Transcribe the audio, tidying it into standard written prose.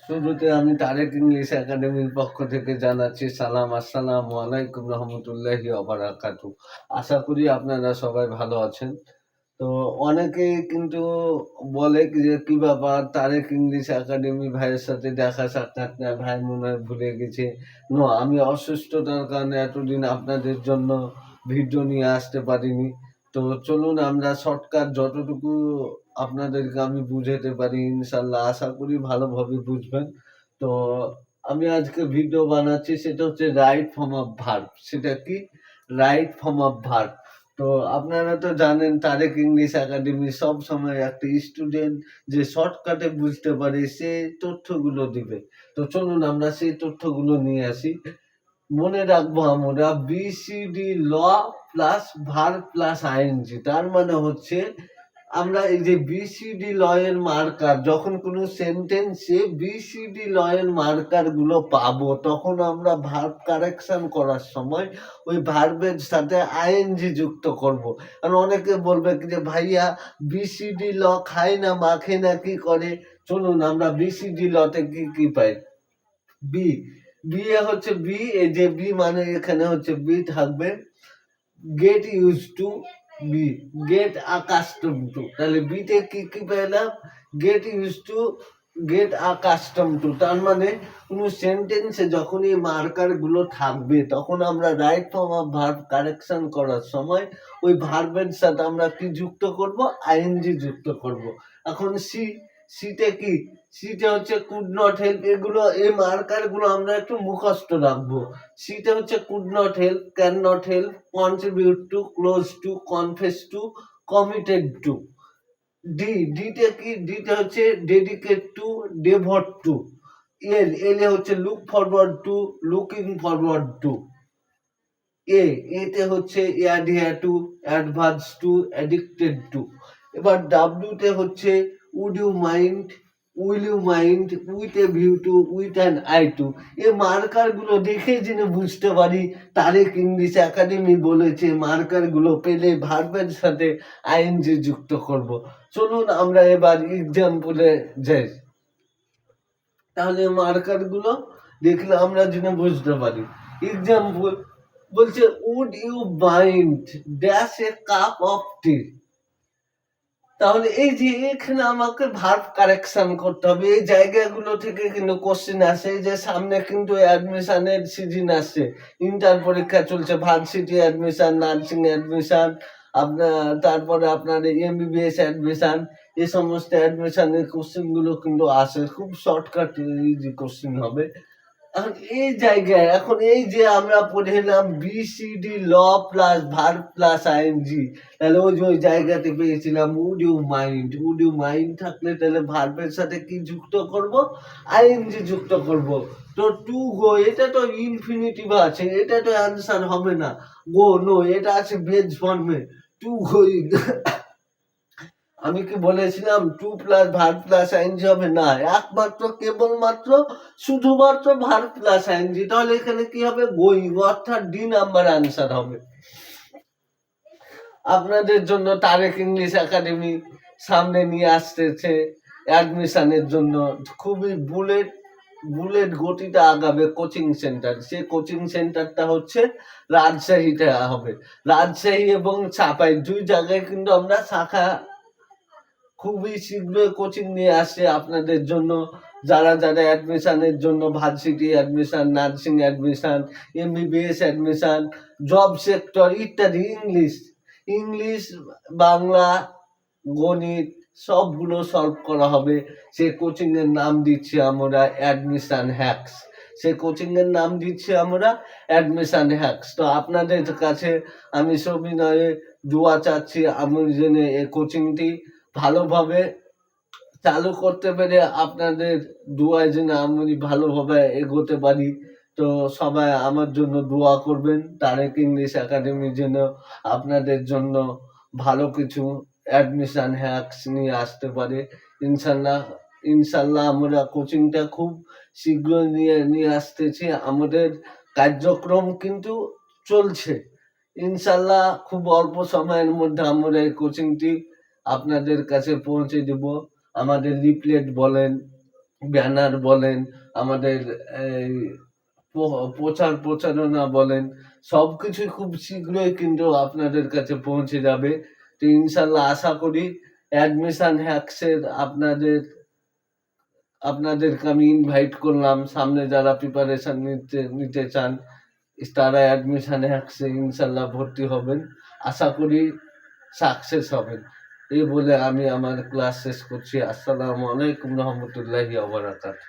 শুরুতে আমি তারেক ইংলিশ একাডেমির পক্ষ থেকে জানাচ্ছি সালাম, আসসালামু আলাইকুম রহমতুল্লাহি ওবারাকাতু। আশা করি আপনারা সবাই ভালো আছেন। তো অনেকেই কিন্তু বলে যে কি ব্যাপার, তারেক ইংলিশ একাডেমি ভাইয়ের সাথে দেখা সাক্ষাৎ নেই, ভাই মনে হয় ভুলে গেছে। আমি অসুস্থতার কারণে এতদিন আপনাদের জন্য ভিডিও নিয়ে আসতে পারিনি। তো চলুন আমরা শর্টকাট যতটুকু আপনাদেরকে আমি বুঝাতে পারি ইনশাল্লাহ আশা করি ভালোভাবে বুঝবেন। তো আমি আজকে ভিডিও বানাচ্ছি, সেটা হচ্ছে রাইট ফর্ম অফ ভার্ব। সেটা কি? Right form of verb. তো আপনারা তো জানেন তারেক ইংলিশ একাডেমি সব সময় একটা স্টুডেন্ট যে শর্টকাটে বুঝতে পারে সে তথ্যগুলো দিবে। তো চলুন আমরা সেই তথ্যগুলো নিয়ে আসি। মনে রাখবো আমরা বিসিডি ল প্লাস ভার্ব প্লাস আইএনজি। তার মানে হচ্ছে আমরা এই যে বিসিডি ল এর মার্কার, যখন কোনো সেন্টেন্সে বিসিডি ল এর মার্কার গুলো পাবো তখন আমরা ভার্ব কারেকশন করার সময় ওই ভার্বের সাথে আইএনজি যুক্ত করব। কারণ অনেকে বলবে কি যে ভাইয়া বিসিডি ল খায় না, মাখে না, কি করে? চলুন আমরা বিসিডি লতে কি কি পাই। বি, বি এ হচ্ছে বি, এই যে বি মানে এখানে হচ্ছে বি থাকবে। Get use to, B get accustom to. তাহলে বিতে কি কি পেলাম? Get use to, get accustom to. তার মানে কোনো সেন্টেন্সে যখন এই মার্কার গুলো থাকবে তখন আমরা right form of verb correction করার সময় ওই ভার্বের সাথে আমরা কি যুক্ত করব? আইএনজি যুক্ত করব। এখন সি, সিতে কি? সিতে হচ্ছে কুড নট হেল্প। এগুলো এই মার্কার গুলো আমরা একটু মুখস্থ রাখবো। সিতে হচ্ছে could not help, can not help, contribute to, close to, confess to, committed to. D, ডিতে কি? ডিতে হচ্ছে dedicate to, devote to. L, এলে হচ্ছে look forward to, looking forward to. A, এতে হচ্ছে adhere to, advance to, addicted to. এবার ডাব্লিউতে হচ্ছে would you mind, will you mind, with a view to, with an eye to. এই marker গুলো দেখে জেনে বুঝতে পারি তারেক ইংলিশ একাডেমি বলেছে মার্কার গুলো পেলে ভার্বের সাথে আইএনজি যুক্ত করব। চলুন আমরা এবার এক্সাম্পলে যাই। তাহলে মার্কার গুলো দেখলে আমরা জেনে বুঝতে পারি। এক্সাম্পল বলছে would you mind dash a cup of tea. তাহলে এই যে এখানে আমাকে ভার্ব কারেকশন করতে হবে। এই জায়গাগুলো থেকে কিন্তু কোশ্চেন আসে যে সামনে কিন্তু অ্যাডমিশনের সিজন আসছে, ইন্টার পরীক্ষা চলছে, ভার্সিটি অ্যাডমিশন, নার্সিং অ্যাডমিশন, আপনার তারপরে আপনার এমবিবিএস অ্যাডমিশন, এই সমস্ত অ্যাডমিশনের কোশ্চেন গুলো কিন্তু আসে। খুব শর্টকাট ইজি কোশ্চেন হবে। এখন এই জায়গায় এখন এই যে আমরা পড়ে এলাম বিসিডি ল প্লাস ভার্ব প্লাস আইএনজি, তাহলে ওই যে ওই জায়গাতে পেয়েছিলাম would you mind. Would you mind থাকলে তাহলে ভার্বের সাথে কি যুক্ত করব? আইএনজি যুক্ত করব। তো টু গো, এটা তো ইনফিনিটিভ আছে, এটা তো অ্যান্সার হবে না। গো, নো, এটা আছে বেজ ফর্মে। To going. আমি কি বলেছিলাম to plus verb plus ing হবে? না, একমাত্র কেবলমাত্র শুধুমাত্র ভার্ব প্লাস আইএনজি। তাহলে এখানে কি হবে? গোয়িং, অর্থাৎ ডি নাম্বার আনসার হবে। আপনাদের জন্য তারেক ইংলিশ একাডেমি সামনে নিয়ে আসতেছে অ্যাডমিশনের জন্য খুবই বুলেট বুলেট গতিতে আগাবে কোচিং সেন্টার। সেই কোচিং সেন্টারটা হচ্ছে রাজশাহীতে হবে। রাজশাহী এবং চাপাই দুই জায়গায় কিন্তু আমরা শাখা খুবই শীঘ্রই কোচিং নিয়ে আসছে আপনাদের জন্য। যারা যারা অ্যাডমিশনের জন্য varsity admission, nursing admission, MBBS admission, job sector ইত্যাদি, ইংলিশ ইংলিশ বাংলা, গণিত সবগুলো সলভ করা হবে। সে কোচিং এর নাম দিচ্ছি আমরা অ্যাডমিশন হ্যাক্স। সে কোচিং এর নাম দিচ্ছি আমরা অ্যাডমিশন হ্যাক্স। তো আপনাদের কাছে আমি সবিনয়ে দোয়া চাচ্ছি আমি যেন এই কোচিংটি ভালোভাবে চালু করতে পেরে আপনাদের দোয়ায় যেন আমি ভালোভাবে এগোতে পারি। তো সবাই আমার জন্য দোয়া করবেন, তারেক ইংলিশ একাডেমি যেন আপনাদের জন্য ভালো কিছু অ্যাডমিশন হ্যাক্স নিয়ে আসতে পারে। ইনশাল্লাহ, ইনশাল্লাহ আমরা কোচিংটা খুব শীঘ্রই নিয়ে নিয়ে আসতেছি। আমাদের কার্যক্রম কিন্তু চলছে। ইনশাল্লাহ খুব অল্প সময়ের মধ্যে আমরা এই কোচিংটি আপনাদের কাছে পৌঁছে দেব। আমাদের লিফলেট বলেন, ব্যানার বলেন, আমাদের এই প্রচারণা বলেন, সবকিছুই খুব শীঘ্রই কিন্তু আপনাদের কাছে পৌঁছে যাবে। তো ইনশাআল্লাহ আশা করি অ্যাডমিশন হ্যাক্সের আপনাদেরকে আমি ইনভাইট করলাম। সামনে যারা প্রিপারেশন নিতে চান তারা অ্যাডমিশন হ্যাক্সে ইনশাআল্লাহ ভর্তি হবেন। আশা করি সাকসেস হবেন। এই বলে আমি আমার ক্লাস শেষ করছি। আসসালামু আলাইকুম রহমতুল্লাহি ওয়া বারাকাতুহু।